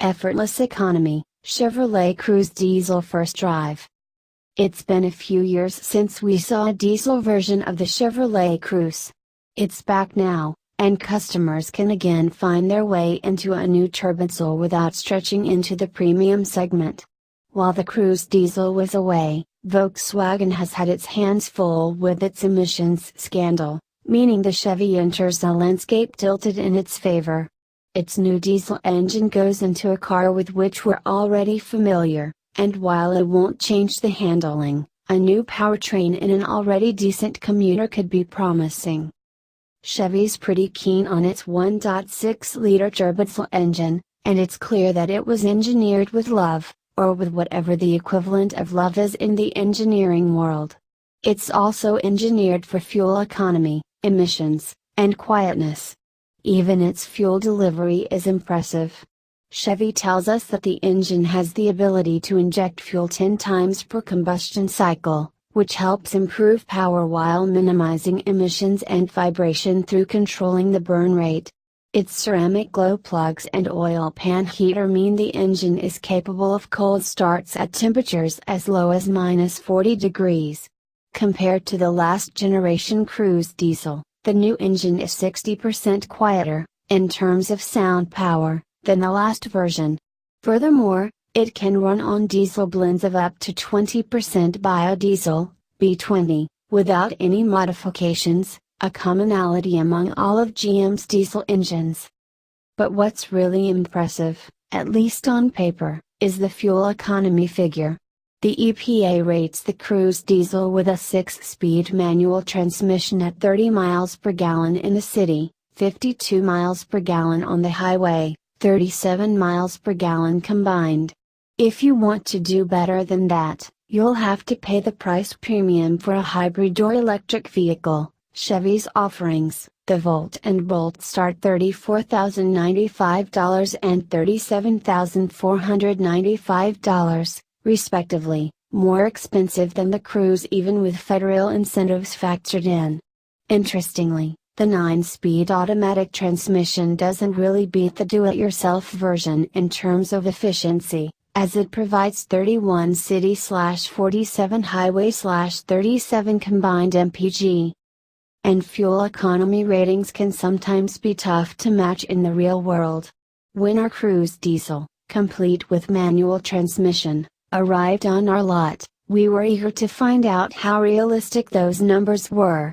Effortless economy, Chevrolet Cruze Diesel First Drive. It's been a few years since we saw a diesel version of the Chevrolet Cruze. It's back now, and customers can again find their way into a new turbodiesel without stretching into the premium segment. While the Cruze Diesel was away, Volkswagen has had its hands full with its emissions scandal, meaning the Chevy enters the landscape tilted in its favor. Its new diesel engine goes into a car with which we're already familiar, and while it won't change the handling, a new powertrain in an already decent commuter could be promising. Chevy's pretty keen on its 1.6-liter turbodiesel engine, and it's clear that it was engineered with love, or with whatever the equivalent of love is in the engineering world. It's also engineered for fuel economy, emissions, and quietness. Even its fuel delivery is impressive. Chevy tells us that the engine has the ability to inject fuel 10 times per combustion cycle, which helps improve power while minimizing emissions and vibration through controlling the burn rate. Its ceramic glow plugs and oil pan heater mean the engine is capable of cold starts at temperatures as low as -40 degrees. Compared to the last generation Cruze Diesel, the new engine is 60% quieter, in terms of sound power, than the last version. Furthermore, it can run on diesel blends of up to 20% biodiesel, B20, without any modifications, a commonality among all of GM's diesel engines. But what's really impressive, at least on paper, is the fuel economy figure. The EPA rates the Cruze Diesel with a 6-speed manual transmission at 30 miles per gallon in the city, 52 miles per gallon on the highway, 37 miles per gallon combined. If you want to do better than that, you'll have to pay the price premium for a hybrid or electric vehicle. Chevy's offerings, the Volt and Bolt, start $34,095 and $37,495. Respectively, more expensive than the Cruze even with federal incentives factored in. Interestingly, the 9-speed automatic transmission doesn't really beat the do-it-yourself version in terms of efficiency, as it provides 31 city/47 highway/37 combined mpg. And fuel economy ratings can sometimes be tough to match in the real world. When our Cruze Diesel, complete with manual transmission, arrived on our lot, we were eager to find out how realistic those numbers were.